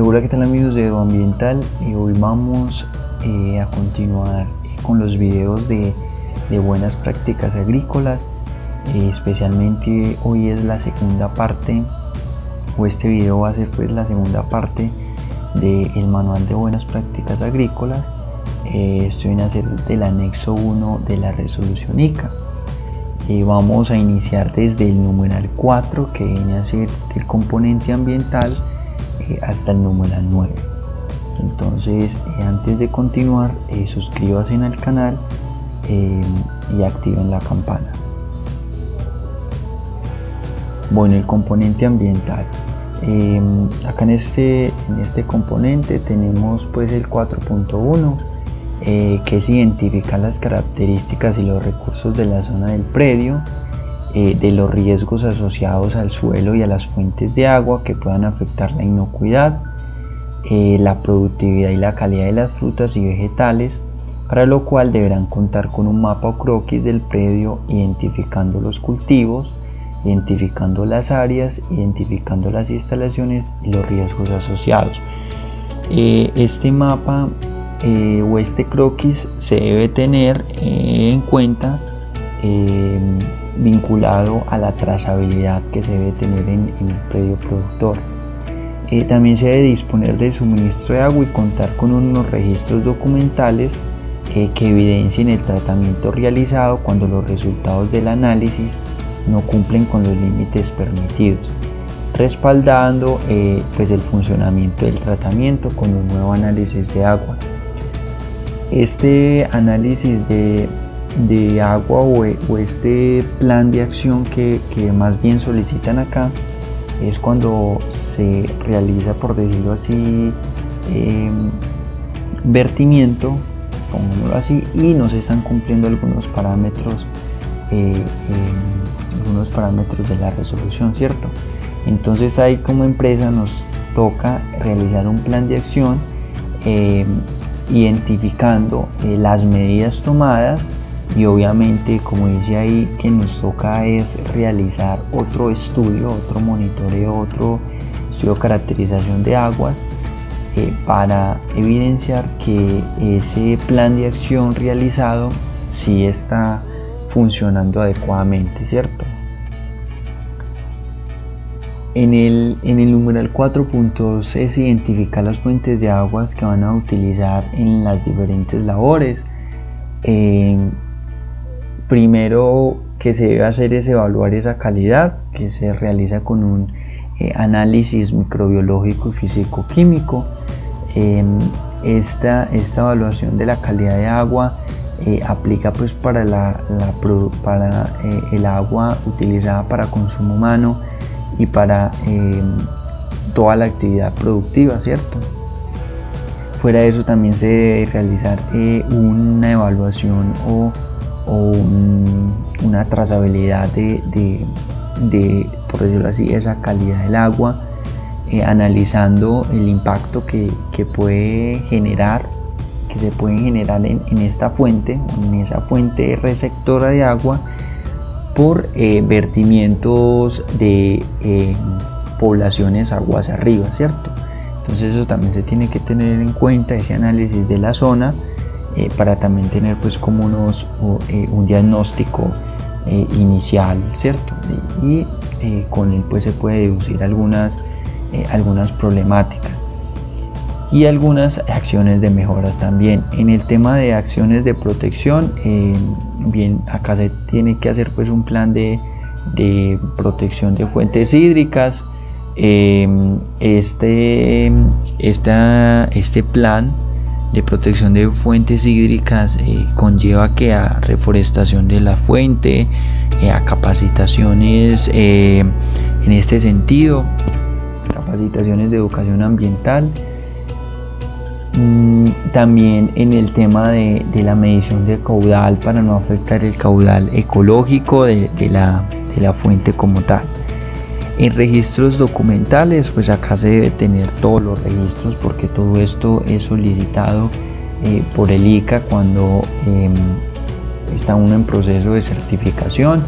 Hola, ¿qué tal amigos de Edoambiental? Hoy vamos a continuar con los videos de buenas prácticas agrícolas. Especialmente hoy es la segunda parte, o este video va a ser pues la segunda parte del manual de buenas prácticas agrícolas. Estoy en hacer del anexo 1 de la resolución ICA. Vamos a iniciar desde el numeral 4, que viene a ser el componente ambiental, hasta el numeral 9. Entonces, antes de continuar, suscríbanse al canal y activen la campana. Bueno, el componente ambiental. Acá en este componente tenemos pues el 4.1, que es identificar las características y los recursos de la zona del predio, de los riesgos asociados al suelo y a las fuentes de agua que puedan afectar la inocuidad, la productividad y la calidad de las frutas y vegetales, para lo cual deberán contar con un mapa o croquis del predio, identificando los cultivos, identificando las áreas, identificando las instalaciones y los riesgos asociados. Este mapa o este croquis se debe tener en cuenta vinculado a la trazabilidad que se debe tener en el predio productor. También se debe disponer del suministro de agua y contar con unos registros documentales que evidencien el tratamiento realizado cuando los resultados del análisis no cumplen con los límites permitidos, respaldando pues el funcionamiento del tratamiento con un nuevo análisis de agua. Este análisis de agua o este plan de acción que más bien solicitan acá es cuando se realiza, por decirlo así, vertimiento, pongámoslo así, y no se están cumpliendo algunos parámetros de la resolución, ¿cierto? Entonces ahí como empresa nos toca realizar un plan de acción identificando las medidas tomadas, y obviamente, como dice ahí, que nos toca es realizar otro estudio, otro monitoreo, otro estudio de caracterización de aguas para evidenciar que ese plan de acción realizado sí está funcionando adecuadamente, ¿cierto? En el numeral 4.2 es identificar las fuentes de aguas que van a utilizar en las diferentes labores. Primero que se debe hacer es evaluar esa calidad, que se realiza con un análisis microbiológico y físico-químico. Esta evaluación de la calidad de agua aplica pues para el agua utilizada para consumo humano y para toda la actividad productiva, ¿cierto? Fuera de eso también se debe realizar una evaluación o una trazabilidad de, por decirlo así, esa calidad del agua, analizando el impacto que se puede generar en esta fuente, en esa fuente receptora de agua, por vertimientos de poblaciones aguas arriba, ¿cierto? Entonces eso también se tiene que tener en cuenta, ese análisis de la zona, para también tener pues como un diagnóstico inicial, ¿cierto? Y con él pues se puede deducir algunas problemáticas y algunas acciones de mejoras también. En el tema de acciones de protección, bien, acá se tiene que hacer pues un plan de protección de fuentes hídricas. Este plan de protección de fuentes hídricas conlleva que a reforestación de la fuente, a capacitaciones en este sentido, capacitaciones de educación ambiental. También en el tema de la medición de caudal para no afectar el caudal ecológico de la fuente como tal. En registros documentales, pues acá se debe tener todos los registros, porque todo esto es solicitado por el ICA cuando está uno en proceso de certificación.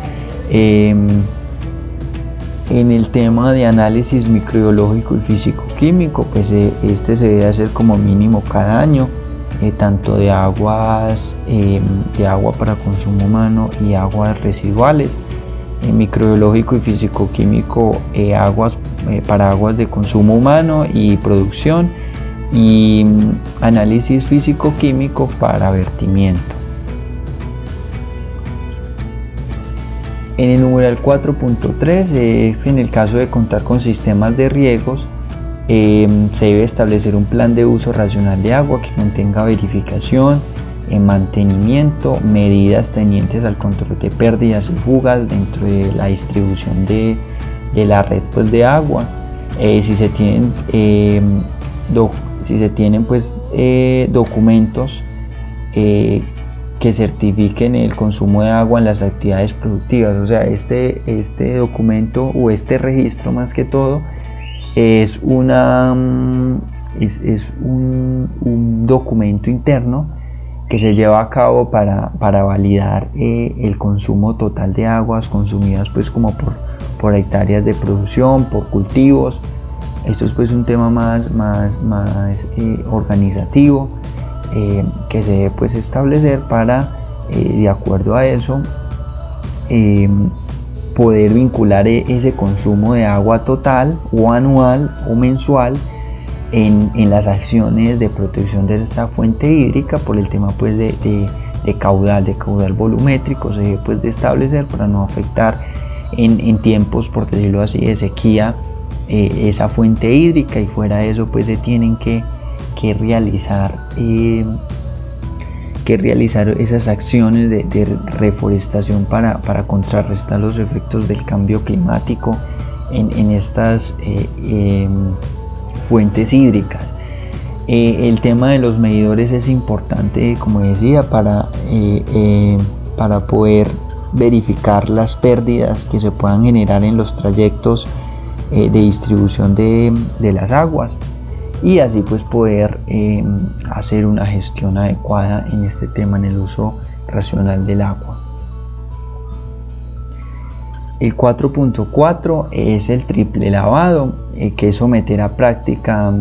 En el tema de análisis microbiológico y físico-químico, pues este se debe hacer como mínimo cada año, tanto de agua para consumo humano y aguas residuales. Microbiológico y físico-químico, para aguas de consumo humano y producción, y análisis físico-químico para vertimiento. En el numeral 4.3 es que en el caso de contar con sistemas de riegos, se debe establecer un plan de uso racional de agua que contenga verificación, mantenimiento, medidas tendientes al control de pérdidas y fugas dentro de la distribución de la red pues, de agua. Si se tienen documentos que certifiquen el consumo de agua en las actividades productivas. O sea, este documento o este registro más que todo es un documento interno que se lleva a cabo para validar el consumo total de aguas consumidas pues como por hectáreas de producción, por cultivos. Esto es pues un tema más organizativo que se debe pues establecer para de acuerdo a eso poder vincular ese consumo de agua total o anual o mensual en las acciones de protección de esta fuente hídrica por el tema pues de caudal volumétrico. Se debe pues de establecer para no afectar en tiempos, por decirlo así, de sequía esa fuente hídrica, y fuera de eso pues se tienen que realizar esas acciones de reforestación para contrarrestar los efectos del cambio climático en estas fuentes hídricas. El tema de los medidores es importante, como decía, para poder verificar las pérdidas que se puedan generar en los trayectos de distribución de las aguas, y así pues poder hacer una gestión adecuada en este tema, en el uso racional del agua. El 4.4 es el triple lavado, que es someter a práctica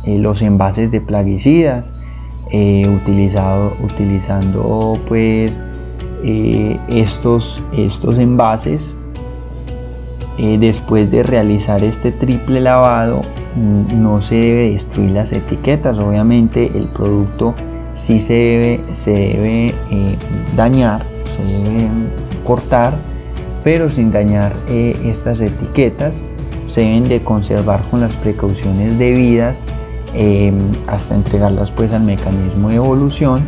los envases de plaguicidas, utilizando pues estos envases. Después de realizar este triple lavado, no se debe destruir las etiquetas. Obviamente el producto sí se debe dañar, se debe cortar, pero sin dañar estas etiquetas. Se deben de conservar con las precauciones debidas hasta entregarlas pues al mecanismo de evolución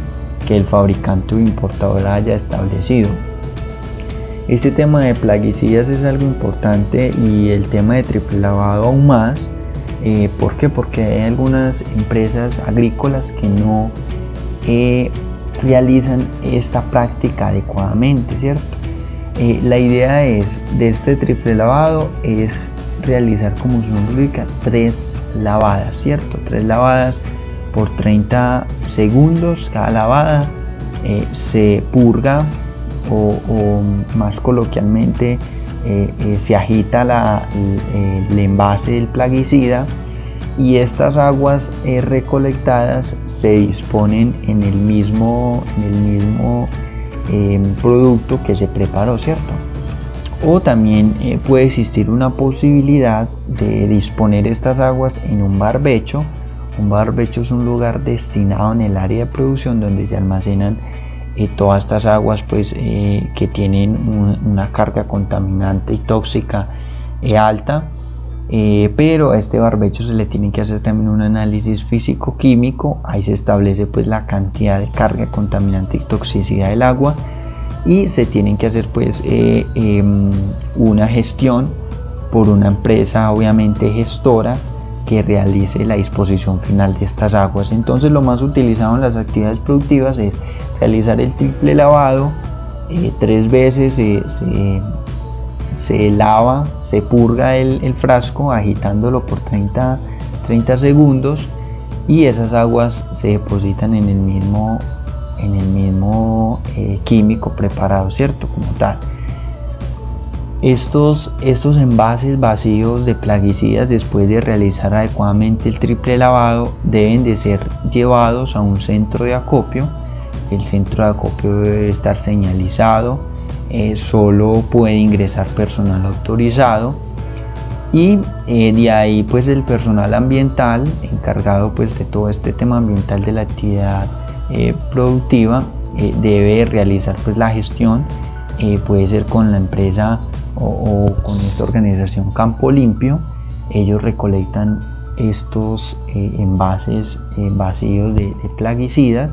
que el fabricante o importador haya establecido. Este tema de plaguicidas es algo importante, y el tema de triple lavado aún más. ¿Por qué? Porque hay algunas empresas agrícolas que no realizan esta práctica adecuadamente, ¿cierto? La idea de este triple lavado es realizar, como su nombre indica, 3 lavadas, ¿cierto? 3 lavadas por 30 segundos. Cada lavada se purga o más coloquialmente se agita el envase del plaguicida, y estas aguas recolectadas se disponen en el mismo producto que se preparó, ¿cierto? O también puede existir una posibilidad de disponer estas aguas en un barbecho. Un barbecho es un lugar destinado en el área de producción donde se almacenan todas estas aguas pues, que tienen una carga contaminante y tóxica alta, pero a este barbecho se le tiene que hacer también un análisis físico-químico. Ahí se establece pues la cantidad de carga contaminante y toxicidad del agua, y se tienen que hacer pues una gestión por una empresa obviamente gestora que realice la disposición final de estas aguas. Entonces lo más utilizado en las actividades productivas es realizar el triple lavado. 3 veces se lava, se purga el frasco agitándolo por 30 segundos, y esas aguas se depositan en el mismo químico preparado, ¿cierto? Como tal. Estos envases vacíos de plaguicidas, después de realizar adecuadamente el triple lavado, deben de ser llevados a un centro de acopio. El centro de acopio debe estar señalizado, solo puede ingresar personal autorizado, y de ahí pues el personal ambiental encargado pues de todo este tema ambiental de la actividad productiva debe realizar pues la gestión, puede ser con la empresa o con esta organización Campo Limpio. Ellos recolectan estos envases vacíos de plaguicidas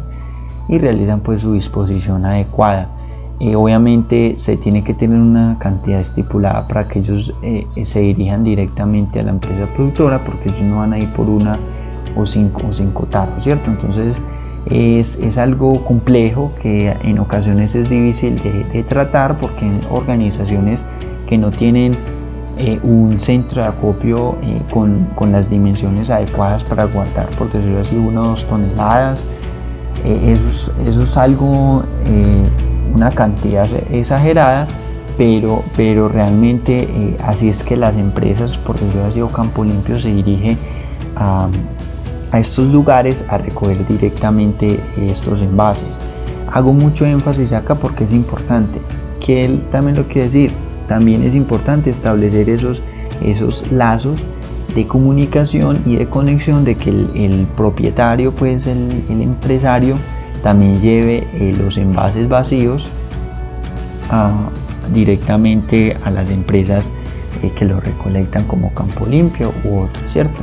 y realizan pues su disposición adecuada. Obviamente se tiene que tener una cantidad estipulada para que ellos se dirijan directamente a la empresa productora, porque ellos no van a ir por una o cinco tarros, ¿cierto? Entonces es algo complejo que en ocasiones es difícil de tratar, porque en organizaciones que no tienen un centro de acopio con las dimensiones adecuadas para guardar, por decirlo así, 1 o 2 toneladas, eso es algo, una cantidad exagerada, pero realmente así es que las empresas, por decirlo así, o Campo Limpio se dirige a estos lugares a recoger directamente estos envases. Hago mucho énfasis acá porque es importante, que él también lo quiere decir, también es importante establecer esos lazos de comunicación y de conexión, de que el propietario, pues el empresario, también lleve los envases vacíos directamente a las empresas que los recolectan, como Campo Limpio u otros, ¿cierto?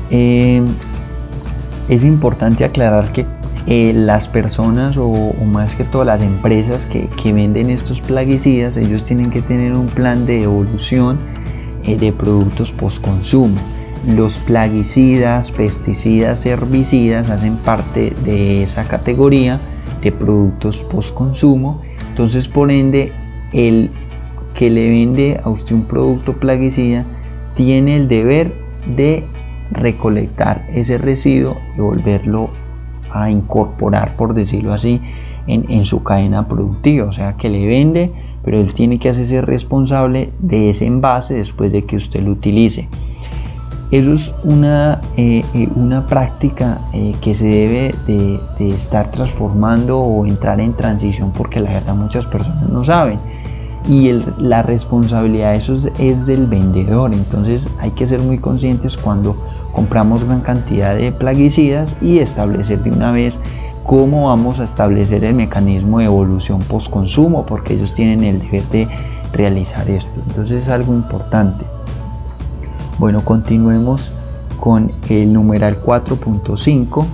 Es importante aclarar que las personas o más que todo las empresas que venden estos plaguicidas, ellos tienen que tener un plan de devolución de productos postconsumo. Los plaguicidas, pesticidas, herbicidas hacen parte de esa categoría de productos postconsumo. Entonces, por ende, el que le vende a usted un producto plaguicida tiene el deber de recolectar ese residuo y volverlo a incorporar, por decirlo así, en su cadena productiva. O sea, que le vende, pero él tiene que hacerse responsable de ese envase después de que usted lo utilice. Eso es una práctica que se debe de estar transformando o entrar en transición, porque la verdad muchas personas no saben, y la responsabilidad de eso es del vendedor. Entonces hay que ser muy conscientes cuando compramos gran cantidad de plaguicidas y establecer de una vez cómo vamos a establecer el mecanismo de evolución postconsumo, porque ellos tienen el deber de realizar esto. Entonces es algo importante. Bueno, continuemos con el numeral 4.5,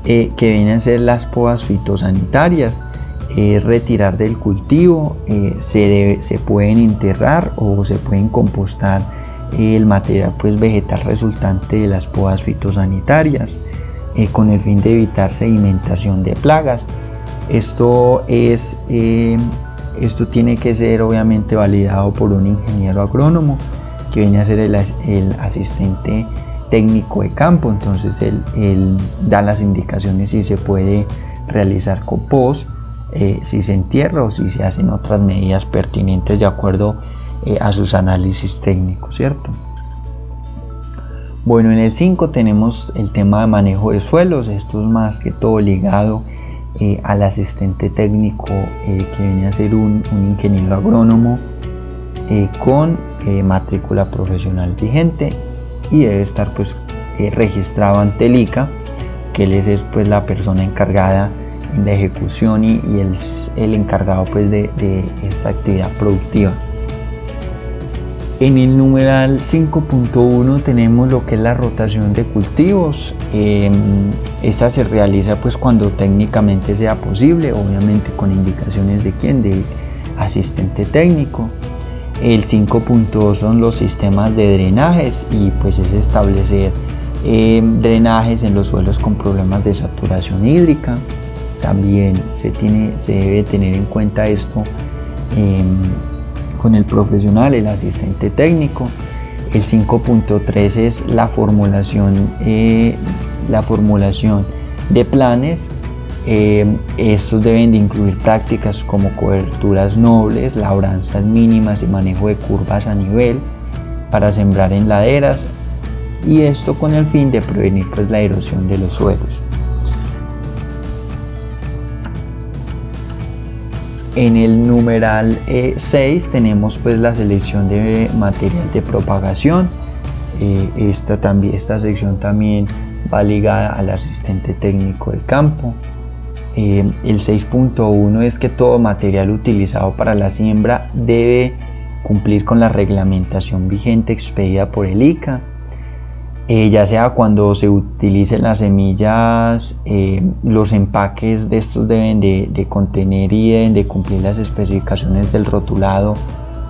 que vienen a ser las podas fitosanitarias. Retirar del cultivo, se pueden enterrar o se pueden compostar el material pues vegetal resultante de las podas fitosanitarias, con el fin de evitar sedimentación de plagas. Esto tiene que ser obviamente validado por un ingeniero agrónomo, que viene a ser el asistente técnico de campo. Entonces él da las indicaciones si se puede realizar compost, si se entierra o si se hacen otras medidas pertinentes de acuerdo a sus análisis técnicos, ¿cierto? Bueno, en el 5 tenemos el tema de manejo de suelos. Esto es más que todo ligado al asistente técnico, que viene a ser un ingeniero agrónomo con matrícula profesional vigente, y debe estar pues registrado ante el ICA, que él es pues la persona encargada en la ejecución y el encargado pues de esta actividad productiva. En el numeral 5.1 tenemos lo que es la rotación de cultivos. Esta se realiza pues cuando técnicamente sea posible, obviamente con indicaciones de quién, de asistente técnico. El 5.2 son los sistemas de drenajes, y pues es establecer drenajes en los suelos con problemas de saturación hídrica. También se debe tener en cuenta esto con el profesional, el asistente técnico. El 5.3 es la formulación de planes Estos deben de incluir prácticas como coberturas nobles, labranzas mínimas y manejo de curvas a nivel para sembrar en laderas, y esto con el fin de prevenir pues la erosión de los suelos. En el numeral 6 tenemos pues la selección de material de propagación. Esta sección también va ligada al asistente técnico de campo. El 6.1 es que todo material utilizado para la siembra debe cumplir con la reglamentación vigente expedida por el ICA. Ya sea cuando se utilicen las semillas, los empaques de estos deben de contener y deben de cumplir las especificaciones del rotulado,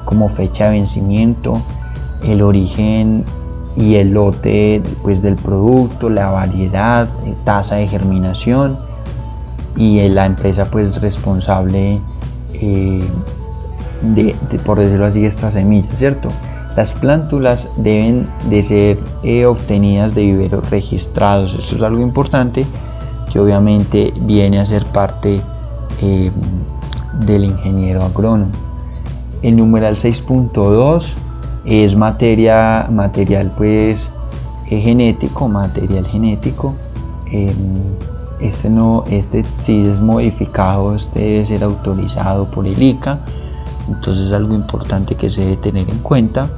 como fecha de vencimiento, el origen y el lote pues, del producto, la variedad, tasa de germinación y la empresa pues responsable por decirlo así, esta semilla, ¿cierto? Las plántulas deben de ser obtenidas de viveros registrados. Esto es algo importante que obviamente viene a ser parte del ingeniero agrónomo. El numeral 6.2 es material pues genético, este si es modificado, este debe ser autorizado por el ICA. Entonces es algo importante que se debe tener en cuenta.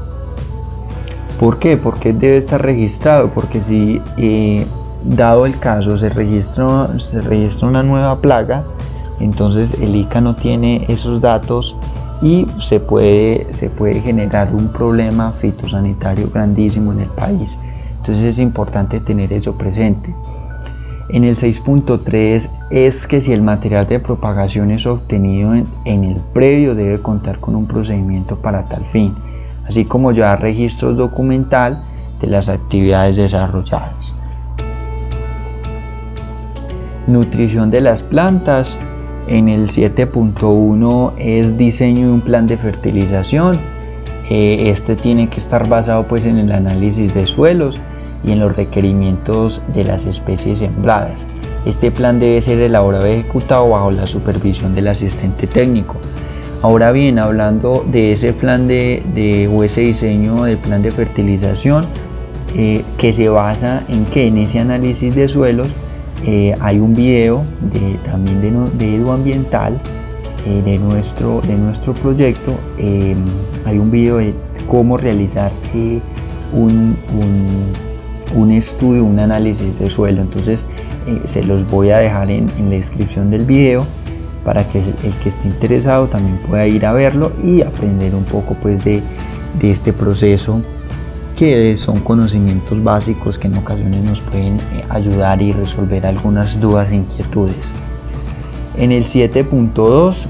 ¿Por qué? Porque debe estar registrado, porque si dado el caso se registra una nueva plaga, entonces el ICA no tiene esos datos y se puede generar un problema fitosanitario grandísimo en el país. Entonces es importante tener eso presente. En el 6.3 es que si el material de propagación es obtenido en el predio, debe contar con un procedimiento para tal fin, así como llevar registro documental de las actividades desarrolladas. Nutrición de las plantas. En el 7.1 es diseño de un plan de fertilización. Este tiene que estar basado pues en el análisis de suelos y en los requerimientos de las especies sembradas. Este plan debe ser elaborado y ejecutado bajo la supervisión del asistente técnico. Ahora bien, hablando de ese plan o ese diseño del plan de fertilización, que se basa en ese análisis de suelos, hay un video también de Eduambiental, de nuestro proyecto. Hay un video de cómo realizar un estudio, un análisis de suelo. Entonces se los voy a dejar en la descripción del video para que el que esté interesado también pueda ir a verlo y aprender un poco pues de este proceso, que son conocimientos básicos que en ocasiones nos pueden ayudar y resolver algunas dudas e inquietudes. En el 7.2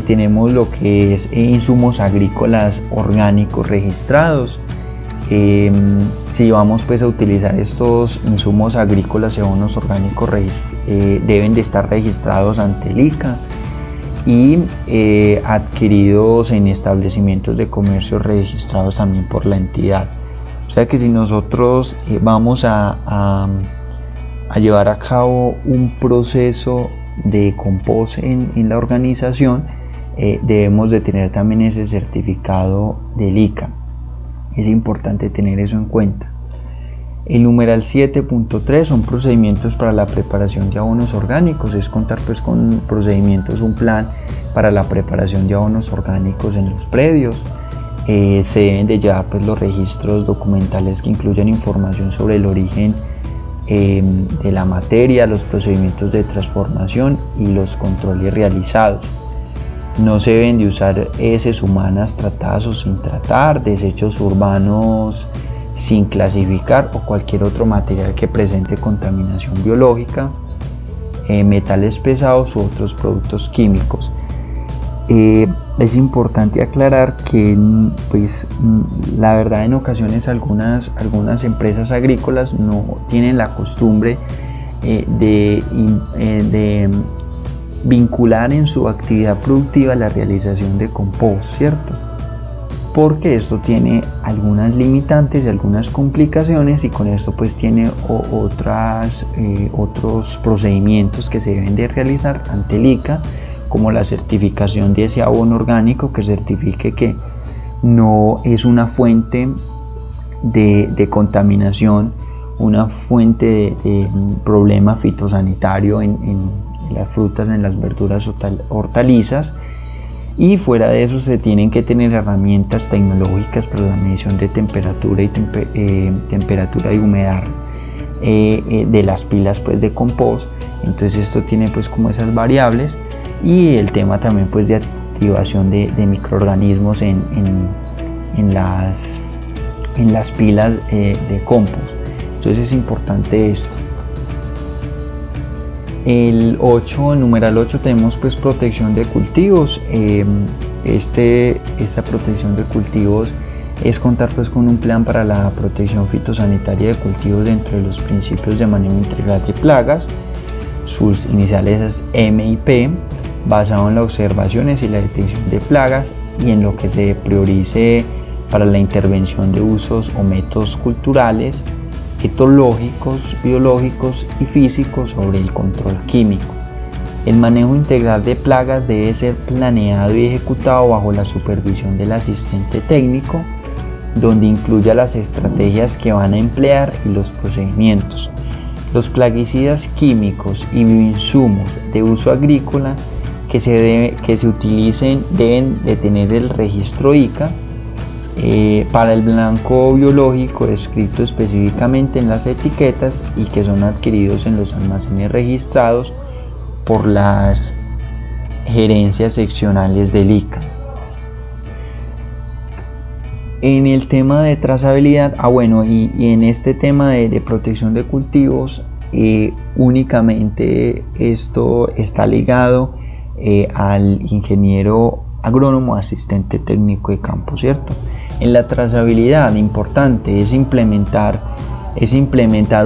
tenemos lo que es insumos agrícolas orgánicos registrados. Si vamos pues a utilizar estos insumos agrícolas y abonos orgánicos, deben de estar registrados ante el ICA y adquiridos en establecimientos de comercio registrados también por la entidad. O sea que si nosotros vamos a llevar a cabo un proceso de compost en la organización, debemos de tener también ese certificado del ICA. Es importante tener eso en cuenta. El numeral 7.3 son procedimientos para la preparación de abonos orgánicos. Es contar pues con procedimientos, un plan para la preparación de abonos orgánicos en los predios. Se deben de llevar pues los registros documentales que incluyen información sobre el origen de la materia, los procedimientos de transformación y los controles realizados. No se deben de usar heces humanas tratadas o sin tratar, desechos urbanos sin clasificar o cualquier otro material que presente contaminación biológica, metales pesados u otros productos químicos. Es importante aclarar que pues, la verdad en ocasiones algunas empresas agrícolas no tienen la costumbre de vincular en su actividad productiva la realización de compost, ¿cierto? porque esto tiene algunas limitantes y algunas complicaciones, y con esto pues tiene otros procedimientos que se deben de realizar ante el ICA, como la certificación de ese abono orgánico que certifique que no es una fuente de contaminación, una fuente de problema fitosanitario en las frutas, en las verduras, hortalizas. Y fuera de eso se tienen que tener herramientas tecnológicas para la medición de temperatura y humedad de las pilas pues de compost. Entonces esto tiene pues como esas variables, y el tema también pues de activación de microorganismos en las pilas de compost. Entonces es importante esto. El numeral 8 tenemos pues protección de cultivos. Esta protección de cultivos es contar pues con un plan para la protección fitosanitaria de cultivos dentro de los principios de manejo integral de plagas. Sus iniciales es M y P, basado en las observaciones y la detección de plagas, y en lo que se priorice para la intervención de usos o métodos culturales, etológicos, biológicos y físicos sobre el control químico. El manejo integral de plagas debe ser planeado y ejecutado bajo la supervisión del asistente técnico, donde incluya las estrategias que van a emplear y los procedimientos. Los plaguicidas químicos y bioinsumos de uso agrícola que se utilicen deben de tener el registro ICA para el blanco biológico descrito específicamente en las etiquetas, y que son adquiridos en los almacenes registrados por las gerencias seccionales del ICA. En el tema de trazabilidad, y en este tema de protección de cultivos, únicamente esto está ligado al ingeniero agrónomo, asistente técnico de campo, ¿cierto? En la trazabilidad, importante es implementar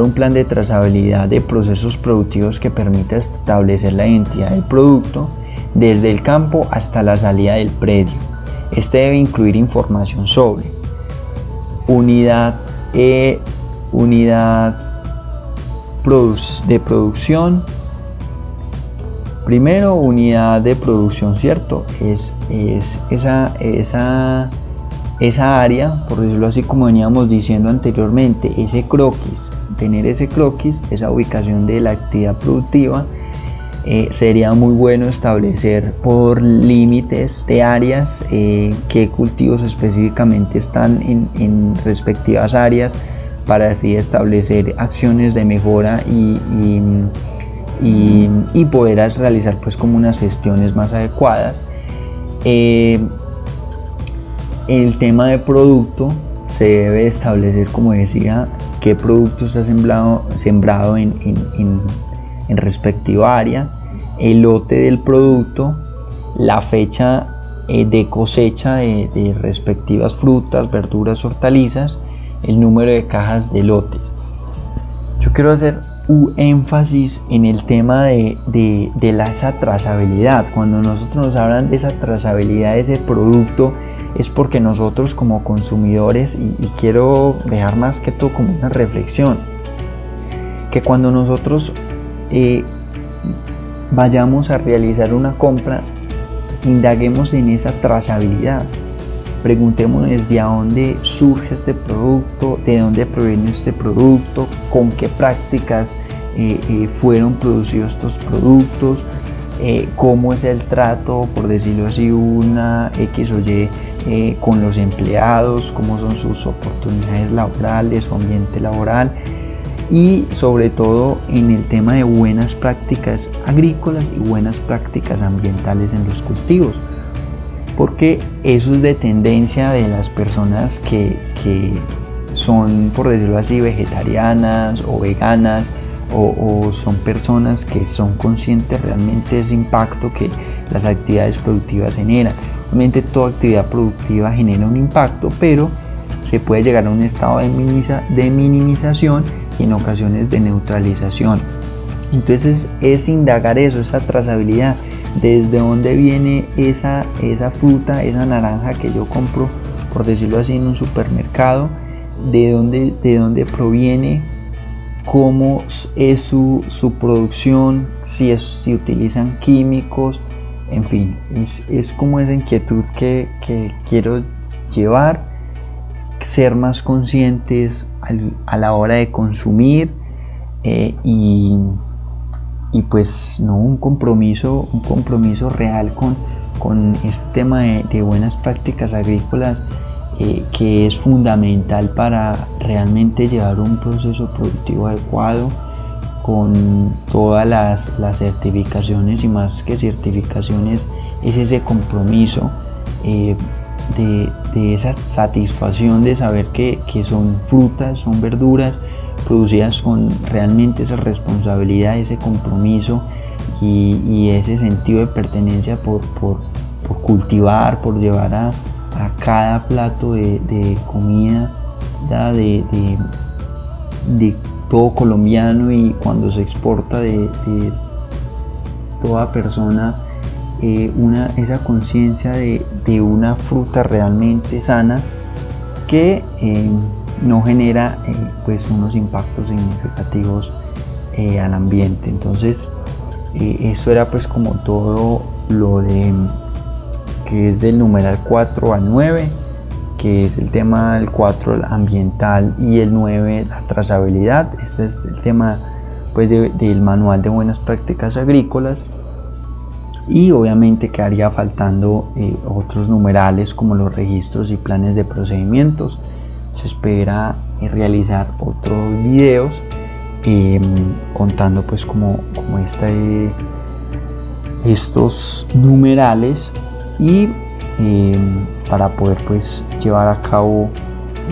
un plan de trazabilidad de procesos productivos que permita establecer la identidad del producto desde el campo hasta la salida del predio. Este debe incluir información sobre unidad de producción. Primero, unidad de producción, ¿cierto? Es esa área, por decirlo así, como veníamos diciendo anteriormente, ese croquis, tener ese croquis, esa ubicación de la actividad productiva. Sería muy bueno establecer por límites de áreas qué cultivos específicamente están en respectivas áreas, para así establecer acciones de mejora y poder realizar pues como unas gestiones más adecuadas. El tema de producto, se debe establecer, como decía, qué producto está sembrado en respectiva área, el lote del producto, la fecha de cosecha de respectivas frutas, verduras, hortalizas, el número de cajas de lotes. Yo quiero hacer un énfasis en el tema de esa trazabilidad. Cuando nosotros nos hablan de esa trazabilidad de ese producto, es porque nosotros como consumidores, y quiero dejar más que todo como una reflexión, que cuando nosotros vayamos a realizar una compra, indaguemos en esa trazabilidad. Preguntemos desde dónde surge este producto, de dónde proviene este producto, con qué prácticas fueron producidos estos productos, cómo es el trato, por decirlo así, una X o Y con los empleados, cómo son sus oportunidades laborales, su ambiente laboral, y sobre todo en el tema de buenas prácticas agrícolas y buenas prácticas ambientales en los cultivos, porque eso es de tendencia de las personas que son, por decirlo así, vegetarianas o veganas, o son personas que son conscientes realmente de ese impacto que las actividades productivas generan. Obviamente toda actividad productiva genera un impacto, pero se puede llegar a un estado de minimización y en ocasiones de neutralización. Entonces es indagar eso, esa trazabilidad, desde dónde viene esa fruta, esa naranja que yo compro por decirlo así, en un supermercado, de dónde proviene, cómo es su producción, si utilizan químicos, en fin, es como esa inquietud que quiero llevar, ser más conscientes a la hora de consumir, y pues no, un compromiso real con este tema de buenas prácticas agrícolas, que es fundamental para realmente llevar un proceso productivo adecuado, con todas las certificaciones, y más que certificaciones es ese compromiso, de esa satisfacción de saber que son frutas, son verduras producidas con realmente esa responsabilidad, ese compromiso y ese sentido de pertenencia por cultivar, por llevar a cada plato de comida de todo colombiano, y cuando se exporta de toda persona, esa conciencia de una fruta realmente sana que no genera pues unos impactos significativos al ambiente. Entonces eso era pues como todo lo de que es del numeral 4 al 9, que es el tema del 4 el ambiental y el 9 la trazabilidad. Este es el tema pues del manual de buenas prácticas agrícolas, y obviamente quedaría faltando otros numerales como los registros y planes de procedimientos. Se espera realizar otros videos contando pues como estos numerales, y para poder pues llevar a cabo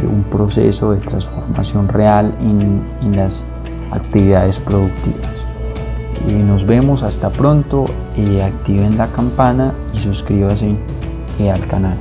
un proceso de transformación real en las actividades productivas. Nos vemos hasta pronto, activen la campana y suscríbanse al canal.